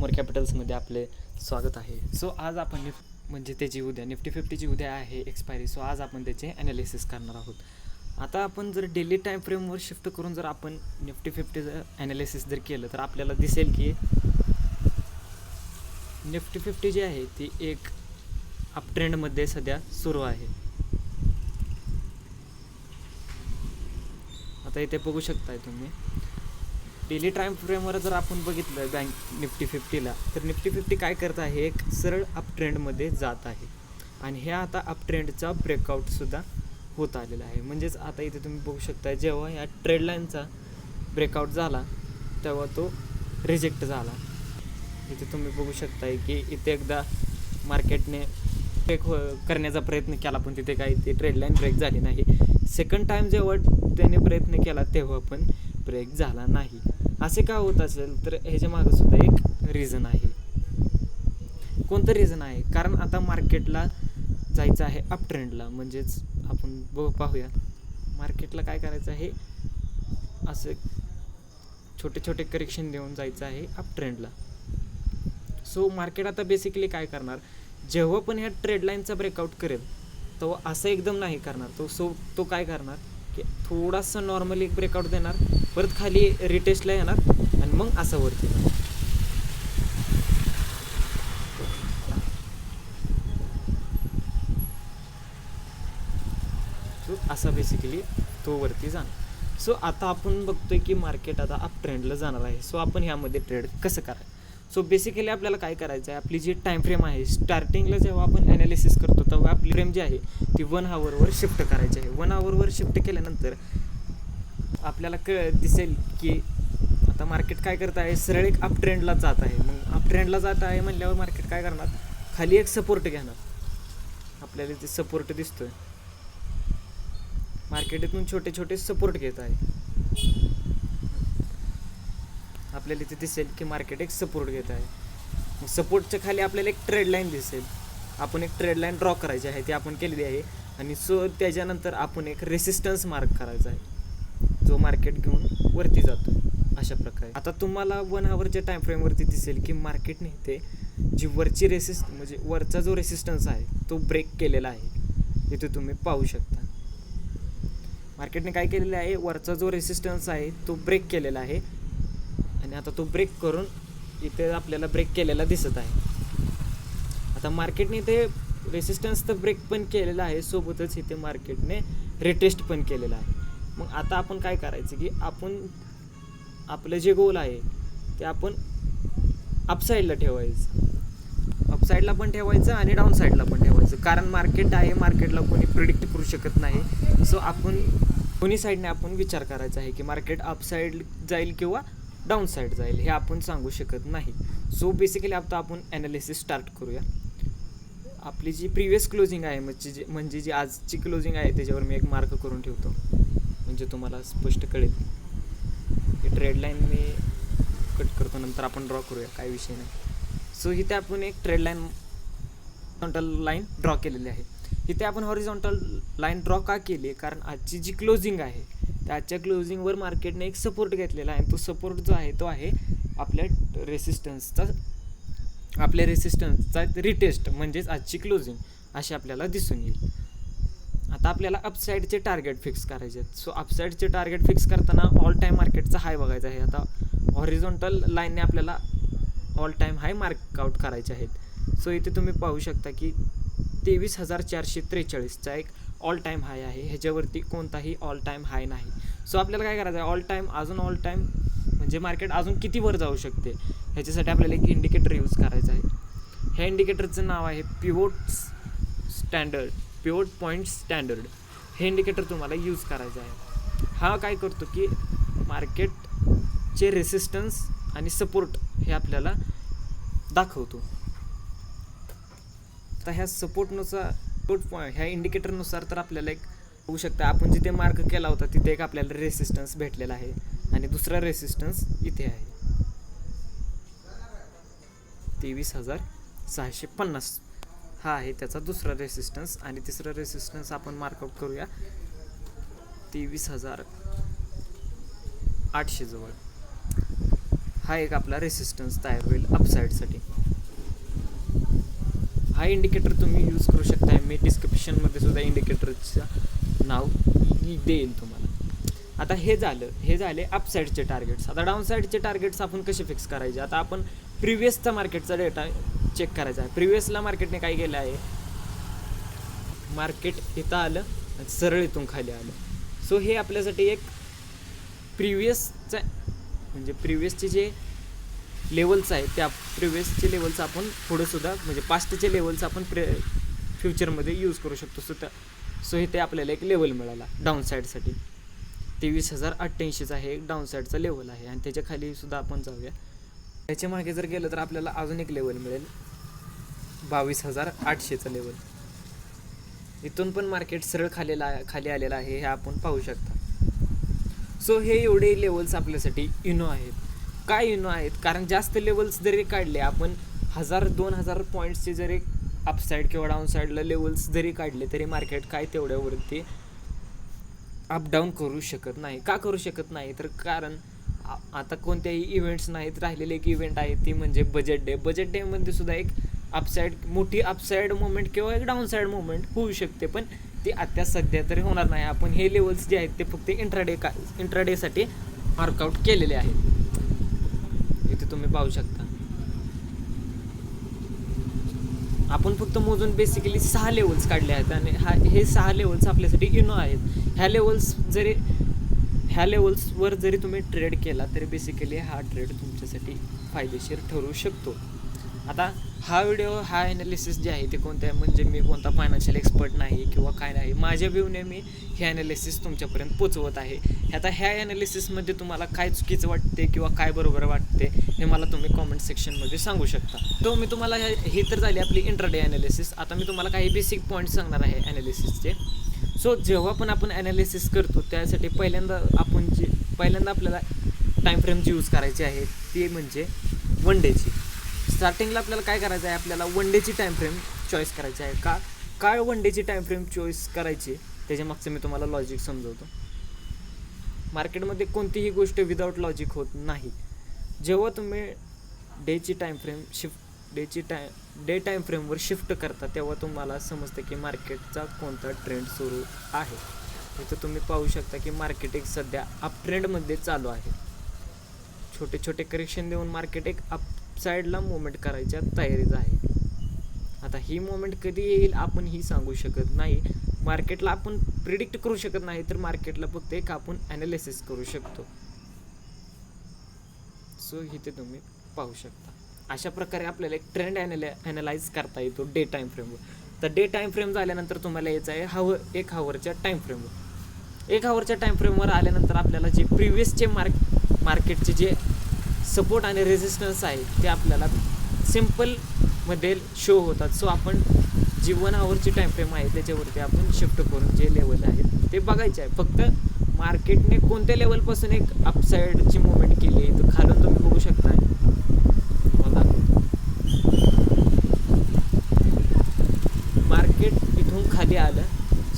तोमर कॅपिटल्समध्ये आपले स्वागत आहे. सो आज आपण म्हणजे त्याची उद्या निफ्टी 50ची उद्या आहे एक्सपायरी. सो आज आपण त्याचे ॲनालिसिस करणार आहोत. आता आपण जर डेली टाईम फ्रेमवर शिफ्ट करून जर आपण निफ्टी 50चं ॲनालिसिस जर केलं तर आपल्याला दिसेल की निफ्टी 50 जी आहे ती एक अप ट्रेंडमध्ये सध्या सुरू आहे. आता इथे बघू शकताय तुम्ही डेली टाईम फ्रेमवर जर आपण बघितलं बँक निफ्टी 50ला तर निफ्टी 50 काय करत आहे, एक सरळ अप ट्रेंडमध्ये जात आहे आणि हे आता अप ट्रेंडचा ब्रेकआउटसुद्धा होत आलेला आहे. म्हणजेच आता इथे तुम्ही बघू शकता जेव्हा या ट्रेड लाईनचा ब्रेकआउट झाला तेव्हा तो रिजेक्ट झाला. इथे तुम्ही बघू शकताय की इथे एकदा मार्केटने ब्रेक करण्याचा प्रयत्न केला पण तिथे काही ती ट्रेड लाईन ब्रेक झाली नाही. सेकंड टाईम जेव्हा त्याने प्रयत्न केला तेव्हा पण ब्रेक झाला नाही. असे का होत असेल तर ह्याच्या मागं सुद्धा एक रिझन आहे. कोणतं रिझन आहे? कारण आता मार्केटला जायचं आहे अप ट्रेंडला. म्हणजेच आपण पाहूया मार्केटला काय करायचं आहे, असं छोटे छोटे करेक्शन देऊन जायचं आहे अप ट्रेंडला. सो मार्केट आता बेसिकली काय करणार, जेव्हा पण ह्या ट्रेड लाईनचा ब्रेकआउट करेल तो असं एकदम नाही करणार. तो काय करणार की थोडासा नॉर्मली एक ब्रेकआउट देणार, परत खाली रिटेस्टला येणार आणि मग असं वरती जाणार. सो असा बेसिकली तो वरती जाणार. सो आता आपण बघतोय की मार्केट आता अप ट्रेंडला जाणार आहे. सो आपण ह्यामध्ये ट्रेड कसं करायचं. सो बेसिकली आपल्याला काय करायचं आहे, आपली जी टाईम फ्रेम आहे स्टार्टिंगला जेव्हा आपण ॲनालिसिस करतो तेव्हा आपली फ्रेम जी आहे ती 1 आवरवर शिफ्ट करायची आहे. 1 आवरवर शिफ्ट केल्यानंतर आपल्याला दिसेल की आता मार्केट काय करत आहे, सरळ एक अप ट्रेंडला जात आहे. मग अप ट्रेंडला जात आहे म्हणल्यावर मार्केट काय करणार, खाली एक सपोर्ट घेणार. आपल्याला ते सपोर्ट दिसतोय, मार्केट इथून छोटे छोटे सपोर्ट घेत आहे. आपल्याला इथे दिसेल की मार्केट एक सपोर्ट घेत आहे. मग सपोर्टच्या खाली आपल्याला एक ट्रेड लाईन दिसेल. आपण एक ट्रेड लाईन ड्रॉ करायची आहे, ती आपण केलेली आहे. आणि सो त्याच्यानंतर आपण एक रेसिस्टन्स मार्क करायचा आहे जो मार्केट घेऊन वरती जातो अशा प्रकारे. आता तुम्हाला 1 आवरच्या टाईम फ्रेमवरती दिसेल की मार्केटने इथे जी वरची म्हणजे वरचा जो रेसिस्टन्स आहे तो ब्रेक केलेला आहे. इथे तुम्ही पाहू शकता मार्केटने काय केलेलं आहे, वरचा जो रेसिस्टन्स आहे तो ब्रेक केलेला आहे आणि आता तो ब्रेक करून इथे आपल्याला ब्रेक केलेला दिसत आहे. आता मार्केटने इथे रेसिस्टन्स तर ब्रेक पण केलेला आहे, सोबतच इथे मार्केटने रिटेस्ट पण केलेला आहे. मग आता आपण काय करायचं की आपण आपलं जे गोल आहे ते आपण अपसाईडला ठेवायचं. अपसाईडला पण ठेवायचं आणि डाऊन साईडला पण ठेवायचं. कारण मार्केट आहे, मार्केटला कोणी प्रिडिक्ट करू शकत नाही. सो आपण दोन्ही साईडने आपण विचार करायचा आहे की मार्केट अपसाईड जाईल किंवा डाऊन साईड जाईल हे आपण सांगू शकत नाही. सो बेसिकली आता आपण ॲनालिसिस स्टार्ट करूया. आपली जी प्रिव्हियस क्लोजिंग आहे म्हणजे जी आजची क्लोजिंग आहे त्याच्यावर मी एक मार्क करून ठेवतो म्हणजे तुम्हाला स्पष्ट कळेल. ही ट्रेड लाईन मी कट करतो, नंतर आपण ड्रॉ करूया, काय विषय नाही. सो इथे आपण एक trade line horizontal line draw केलेली आहे. इथे आपण हॉरिझॉन्टल लाईन ड्रॉ का केली आहे, कारण आजची जी क्लोजिंग आहे त्याच्या क्लोजिंगवर मार्केटने एक सपोर्ट घेतलेला आहे. तो सपोर्ट जो आहे तो आहे आपल्या रेसिस्टन्सचा रिटेस्ट म्हणजेच आजची क्लोजिंग अशी आपल्याला दिसून येईल. आता आपल्याला अपसाईडचे टार्गेट फिक्स करायचे आहेत. सो अपसाईडचे टार्गेट फिक्स करताना ऑल टाईम मार्केटचा हाय बघायचा आहे. आता हॉरिझॉन्टल लाईनने आपल्याला ऑल टाईम हाय मार्कआउट करायचे आहेत. सो इथे तुम्ही पाहू शकता की 23,443चा एक ऑल टाईम हाय आहे. ह्याच्यावरती कोणताही ऑल टाईम हाय नाही. सो आपल्याला काय करायचं आहे, ऑल टाईम म्हणजे मार्केट अजून किती वर जाऊ शकते ह्याच्यासाठी आपल्याला एक इंडिकेटर यूज करायचं आहे. ह्या इंडिकेटरचं नाव आहे पिव्होट पॉईंट स्टँडर्ड. हे इंडिकेटर तुम्हाला यूज करायचं आहे. हा काय करतो की मार्केटचे रेसिस्टन्स आणि सपोर्ट हे आपल्याला दाखवतो. आता ह्या ह्या इंडिकेटरनुसार तर आपल्याला एक होऊ शकतं, आपण जिथे मार्क केला होता तिथे एक आपल्याला रेसिस्टन्स भेटलेला आहे आणि दुसरा रेसिस्टन्स इथे आहे 23,650. हा आहे त्याचा दुसरा रेसिस्टन्स आणि तिसरा रेसिस्टन्स आपण मार्कआउट करूया 23,800 जवळ. हा एक आपला रेसिस्टन्स तयार होईल अपसाईडसाठी. हा इंडिकेटर तुम्ही यूज करू शकता. मी डिस्क्रिप्शनमध्ये सुद्धा इंडिकेटरचं नाव देईल तुम्हाला. आता हे झाले अपसाईडचे टार्गेट्स. आता डाऊनसाईडचे टार्गेट्स आपण कसे फिक्स करायचे? आता आपण प्रिव्हियसचा मार्केटचा डेटा चेक करायचा आहे. प्रिव्हियसला मार्केटने काय केलं आहे, मार्केट इथं आलं आणि सरळ इथून खाली आलं. सो हे आपल्यासाठी एक प्रिव्हियसचा म्हणजे प्रिव्हियसचे जे लेवल्स आहेत त्या प्रिव्हियसचे लेवल्स आपण पुढेसुद्धा म्हणजे पास्टचे लेवल्स आपण फ्युचरमध्ये यूज करू शकतो. सो इथे आपल्याला एक लेवल मिळाला डाऊनसाईडसाठी. 23,088चा हे एक डाऊनसाईडचा लेवल आहे आणि त्याच्या खाली सुद्धा आपण जाऊया. त्याच्या मागे जर गेलं तर आपल्याला अजून एक लेवल मिळेल 22,800चा लेवल. इथून पण मार्केट सरळ खाली आलेलं आहे, हे आपण पाहू शकता. सो हे एवढे लेवल्स आपल्यासाठी इनो आहेत. काय इनो आहेत? कारण जास्त लेवल्स जरी काढले आपण 1,000-2,000 पॉईंट्सचे जरी अपसाईड किंवा डाऊनसाईडला लेवल्स जरी काढले तरी मार्केट काय तेवढ्यावरती अप डाऊन करू शकत नाही. का करू शकत नाही? तर कारण आता कोणत्याही इव्हेंट्स नाहीत. राहिलेले एक इव्हेंट आहे ती म्हणजे बजेट डे. बजेट डेमध्ये सुद्धा एक मोठी अपसाईड मुवमेंट किंवा एक डाऊनसाईड मुवमेंट होऊ शकते, पण ती आता सध्या तरी होणार नाही. आपण हे लेवल्स जे आहेत ते फक्त इंट्राडेसाठी मार्कआउट केलेले आहेत. इथे तुम्ही पाहू शकता. आपण फक्त मोजून बेसिकली 6 लेवल्स काढले आहेत आणि हे 6 लेवल्स आपल्यासाठी इनो आहेत. ह्या लेवल्सवर जरी तुम्ही ट्रेड केला तरी बेसिकली हा ट्रेड तुमच्यासाठी फायदेशीर ठरू शकतो. आता हा व्हिडिओ हा ॲनालिसिस जे आहे ते म्हणजे मी कोणता फायनान्शियल एक्सपर्ट नाही किंवा काय नाही. माझ्या व्ह्यूने मी हे ॲनालिसिस तुमच्यापर्यंत पोचवत आहे. आता ह्या ॲनालिसिसमध्ये तुम्हाला काय चुकीचं वाटते किंवा काय बरोबर वाटते हे मला तुम्ही कॉमेंट सेक्शनमध्ये सांगू शकता. तो मी तुम्हाला ही तर झाली आपली इंट्राडे ॲनालिसिस. आता मी तुम्हाला काही बेसिक पॉईंट्स सांगणार आहे ॲनालिसिसचे. सो जेव्हा पण आपण ॲनालिसिस करतो त्यासाठी पहिल्यांदा आपल्याला टाईम फ्रेम जी यूज करायची आहे ती म्हणजे वन डेची. स्टार्टिंगला आपल्याला काय करायचं आहे, आपल्याला वन डेची टाईम फ्रेम चॉईस करायची आहे. काय वन डेची टाईम फ्रेम चॉईस करायची त्याच्या मागचं मी तुम्हाला लॉजिक समजवतो. मार्केटमध्ये कोणतीही गोष्ट विदाऊट लॉजिक होत नाही. जेव्हा तुम्ही डेची टाईम फ्रेम डे टाईम फ्रेमवर शिफ्ट करता तेव्हा तुम्हाला समजतं की मार्केटचा कोणता ट्रेंड सुरू आहे. इथं तुम्ही पाहू शकता की मार्केट एक सध्या अप ट्रेंडमध्ये चालू आहे. छोटे छोटे करेक्शन देऊन मार्केट एक अपसाईडला मुवमेंट करायच्या तयारीत आहे. आता ही मुवमेंट कधी येईल आपण ही सांगू शकत नाही. मार्केटला आपण प्रिडिक्ट करू शकत नाही, तर मार्केटला फक्त एक आपण ॲनालिसिस करू शकतो. सो इथे तुम्ही पाहू शकता. अशा प्रकारे आपल्याला एक ट्रेंड ॲनालाइज करता येतो डे टाईम फ्रेमवर. तर डे टाईम फ्रेम झाल्यानंतर तुम्हाला यायचं आहे 1 हवरच्या टाईम फ्रेमवर. 1 हवरच्या टाईम फ्रेमवर आल्यानंतर आपल्याला जे प्रिव्हियसचे मार्केटचे जे सपोर्ट आणि रेजिस्टन्स आहे ते आपल्याला सिम्पलमध्ये शो होतात. सो आपण जी 1 हवरची टाईम फ्रेम आहे त्याच्यावरती आपण शिफ्ट करून जे लेवल आहेत ते बघायचे आहे. फक्त मार्केटने कोणत्या लेवलपासून एक अपसाईडची मुवमेंट केली तर खालून तुम्ही बघू शकता. मार्केट इथून खाली आलं,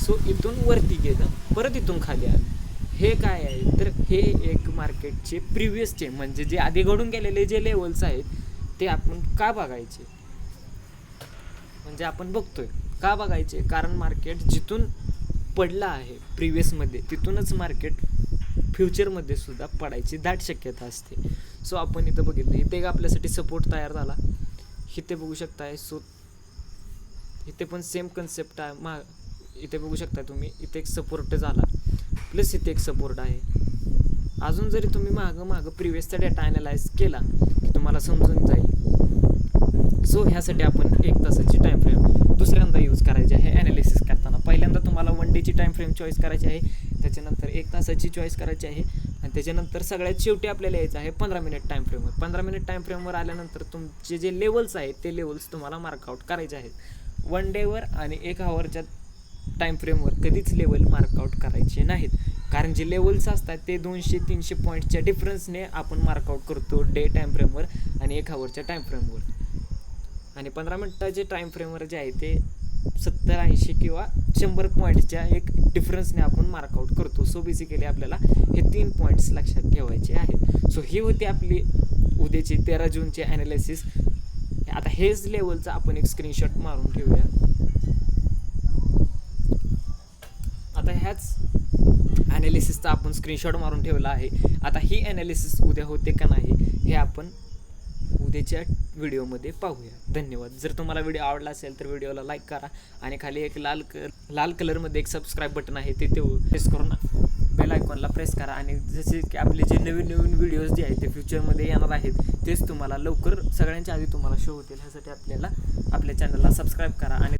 सो इथून वरती गेलं, परत इथून खाली आलं. हे काय आहे तर हे एक मार्केटचे प्रिव्हियसचे म्हणजे जे आधी घडून गेलेले जे लेवल्स आहेत ते आपण का बघायचे, म्हणजे आपण बघतोय का बघायचे, कारण मार्केट जिथून पडला आहे प्रिव्हियसमध्ये तिथूनच मार्केट फ्युचरमध्ये सुद्धा पडायची दाट शक्यता असते. सो आपण इथं बघितलं, इथे एक आपल्यासाठी सपोर्ट तयार झाला, इथे बघू शकताय. सो इथे पण सेम कन्सेप्ट आहे. इथे बघू शकता तुम्ही, इथे एक सपोर्ट झाला प्लस इथे एक सपोर्ट आहे. अजून जरी तुम्ही मागं प्रिव्हियसचा डेटा ॲनालाइज केला की तुम्हाला समजून जाईल. सो ह्यासाठी आपण 1 तासाची टाईम फ्रेम दुसऱ्यांदा यूज करायची आहे ॲनालिसिस करताना. पहिल्यांदा तुम्हाला 1 डेची टाईम फ्रेम चॉईस करायची आहे, त्याच्यानंतर 1 तासाची चॉईस करायची आहे आणि त्याच्यानंतर सगळ्यात शेवटी आपल्याला यायचं आहे 15 मिनिट टाईम फ्रेमवर. 15 मिनिट टाईम फ्रेमवर आल्यानंतर तुमचे जे लेवल्स आहेत ते लेवल्स तुम्हाला मार्कआउट करायचे आहेत. 1 डेवर आणि 1 हवरच्या टाईम फ्रेमवर कधीच लेवल मार्कआउट करायचे नाहीत, कारण जे लेवल्स असतात ते 200-300 पॉईंटच्या डिफरन्सने आपण मार्कआउट करतो डे टाईम फ्रेमवर आणि 1 हवरच्या टाईम फ्रेमवर. आणि 15 मिनिटाचे टाईम फ्रेमवर जे आहे ते 70-80 किंवा 100 पॉईंट्सच्या एक डिफरन्सने आपण मार्कआउट करतो. सो बेसिकली आपल्याला हे 3 पॉईंट्स लक्षात ठेवायचे आहेत. सो ही होती आपली उद्याची 13 जूनचे ॲनालिसिस. आता हेच लेवलचा आपण एक स्क्रीनशॉट मारून ठेवूया. आता ह्याच ॲनालिसिसचा आपण स्क्रीनशॉट मारून ठेवला आहे. आता ही ॲनालिसिस उद्या होते का नाही हे आपण उद्याच्या व्हिडिओमध्ये पाहूया. धन्यवाद. जर तुम्हाला व्हिडिओ आवडला असेल तर व्हिडिओला लाईक करा आणि खाली एक लाल कलरमध्ये एक सबस्क्राईब बटन आहे ते प्रेस करून बेल आयकॉनला प्रेस करा. आणि जसे की आपले जे नवीन व्हिडिओज जे आहेत ते फ्युचरमध्ये येणार आहेत तेच तुम्हाला लवकर सगळ्यांच्या आधी तुम्हाला शो होतील. ह्यासाठी आपल्याला आपल्या चॅनलला सबस्क्राईब करा आणि